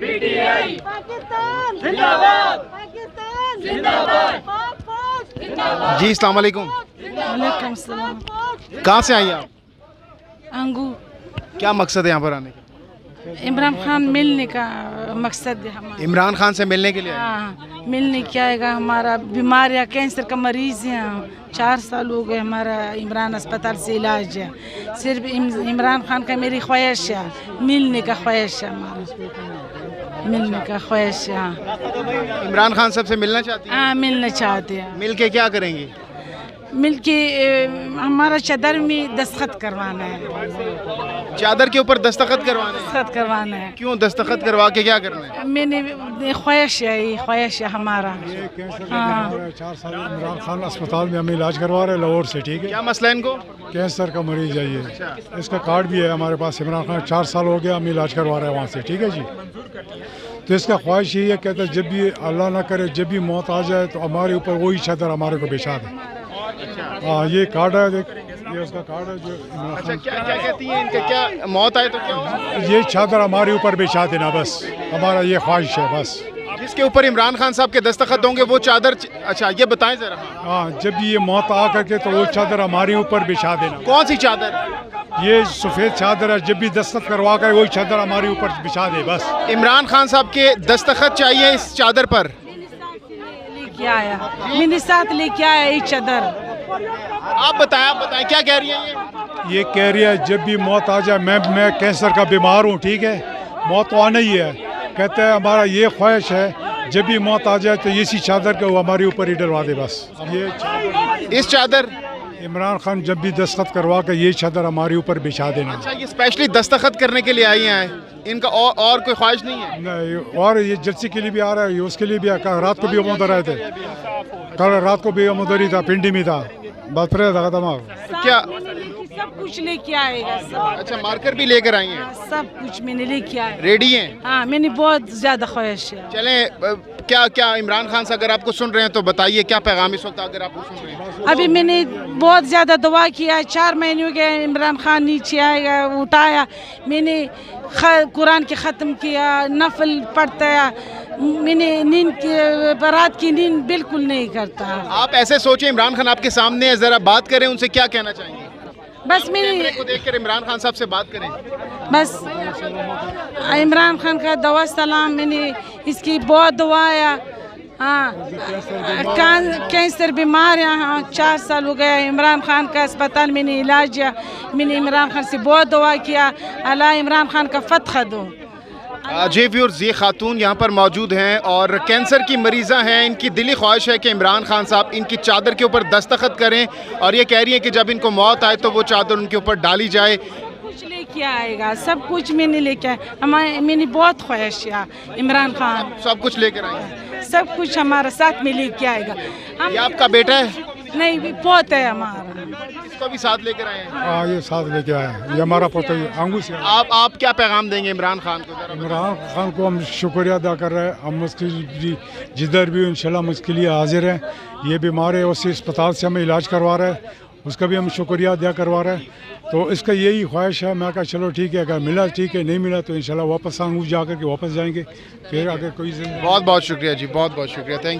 PTI Pakistan जिंदाबाद पाकिस्तान जिंदाबाद जी अस्सलाम वालेकुम। वालेकुम सलाम। कहाँ से आई आप? अंगू क्या मकसद है यहाँ पर आने का? इमरान खान मिलने का मकसद है हमारा। इमरान खान से मिलने के लिए आए? हाँ, मिलने क्या आएगा, हमारा बीमारियाँ कैंसर का मरीज है, 4 साल हो गए हमारा इमरान अस्पताल से इलाज है। सिर्फ इमरान खान का मेरी ख्वाहिश है, मिलने का ख्वाहिश है हमारा, मिलने का ख्वाहिश है। हाँ इमरान खान साहब से मिलना चाहती हैं? हाँ, मिलना चाहते हैं। मिल के क्या करेंगी? मिल के हमारा चादर में दस्तखत करवाना है, चादर के ऊपर दस्तखत करवाने हैं? दस्तखत करवाना है। क्यों दस्तखत करवा के क्या करना है? मैंने ख्वाहिश है, ये ख्वाहिश है हमारा। हाँ 4 साल इमरान खान अस्पताल में हमें इलाज करवा रहे हैं लाहौर से, ठीक है। क्या मसला है इनको? कैंसर का मरीज है ये, इसका कार्ड भी है हमारे पास। इमरान खान 4 साल हो गया हमें इलाज करवा रहे हैं वहाँ से, ठीक है जी। तो इसका ख्वाहिश यही है, कहता है जब भी अल्लाह ना करे जब भी मौत आ जाए तो हमारे ऊपर वही चादर हमारे को बिछा दे। हाँ ये कार्ड है, देख ये उसका कार्ड है जो इमरान अच्छा खान, क्या क्या कहती हैं इनके, क्या मौत आए तो क्या होगा? ये चादर हमारे ऊपर बिछा देना, बस हमारा ये ख्वाहिश है बस। जिसके ऊपर इमरान खान साहब के दस्तखत होंगे वो चादर अच्छा ये बताएं जरा। हाँ जब भी ये मौत आ करके तो वो चादर हमारे ऊपर बिछा देना। कौन सी चादर? ये सफ़ेद चादर है, जब भी दस्तखत करवा कर वही चादर हमारे ऊपर बिछा दे बस। इमरान खान साहब के दस्तखत चाहिए इस चादर पर। लेके आया, मैंने साथ लेके आया ये चादर। आप बताएं क्या कह रही हैं ये? ये कह रही है जब भी मौत आ जाए, मैं कैंसर का बीमार हूँ, ठीक है, मौत तो आना ही है। कहते हैं हमारा ये ख्वाहिश है जब भी मौत आ जाए तो इसी चादर को हमारे ऊपर ही डलवा दे बस। ये चादर, इस चादर इमरान खान जब भी दस्तखत करवा कर ये चादर हमारे ऊपर बिछा देना। अच्छा ये स्पेशली दस्तखत करने के लिए आई हैं, इनका और कोई ख्वाहिश नहीं है? नहीं, और ये जलसे के लिए भी आ रहा है, ये उसके लिए भी आ, कल रात को भी हम उधर आए थे, कल रात को भी हम उधर ही था, पिंडी में था, बात क्या सब कुछ लेके आएगा, सब अच्छा मार्कर भी लेकर आई हैं? सब कुछ मैंने लेके आया। रेडी हैं? हाँ मैंने बहुत ज्यादा ख्वाहिश है। चलें क्या इमरान खान से अगर आपको सुन रहे हैं तो बताइए क्या पैगाम इस वक्त अगर आपको सुन रहे हैं? अभी मैंने बहुत ज़्यादा दुआ किया, 4 महीने हो गए इमरान खान नीचे आएगा उठाया, मैंने कुरान के ख़त्म किया, नफल पढ़ता है, मैंने नींद की रात की नींद बिल्कुल नहीं करता। आप ऐसे सोचें इमरान खान आपके सामने है, ज़रा बात करें उनसे, क्या कहना चाहेंगे? बस कैमरे मैंने को देखकर इमरान खान साहब से बात करें। बस इमरान खान का दुआ सलाम, मैंने इसकी बहुत दुआ है। हाँ कैंसर बीमार है, हाँ 4 साल हो गया इमरान खान का अस्पताल मैंने इलाज है, मैंने इमरान खान से बहुत दुआ किया, अल्लाह इमरान खान का फतह दो। जी व्यूअर्स, ये खातून यहाँ पर मौजूद हैं और कैंसर की मरीज़ा हैं। इनकी दिली ख्वाहिश है कि इमरान खान साहब इनकी चादर के ऊपर दस्तखत करें और ये कह रही हैं कि जब इनको मौत आए तो वो चादर उनके ऊपर डाली जाए। कुछ लेके आएगा, सब कुछ मैंने लेके आया, हमारे मैंने बहुत ख्वाहिश है इमरान खान, सब कुछ लेकर आए हैं? सब कुछ हमारा साथ में लेके आएगा। ये आपका बेटा है? नहीं बहुत है हमारा। इसको भी साथ लेकर आए हैं? हाँ ये साथ लेके आए हैं, ये हमारा पोता ही अंगू से। आप क्या पैगाम देंगे इमरान खान को? इमरान खान को हम शुक्रिया अदा कर रहे हैं, हम उसकी जिधर भी इंशाल्लाह हम उसके लिए हाजिर हैं। ये बीमार है, उसी अस्पताल से हमें इलाज करवा रहे हैं, उसका भी हम शुक्रिया अदा करवा रहे हैं। तो इसका यही ख्वाहिश है, मैं कहा चलो ठीक है, अगर मिला ठीक है, नहीं मिला तो इंशाल्लाह वापस अंगू जा कर के वापस जाएंगे, फिर अगर कोई बहुत बहुत शुक्रिया जी, बहुत बहुत शुक्रिया, थैंक यू।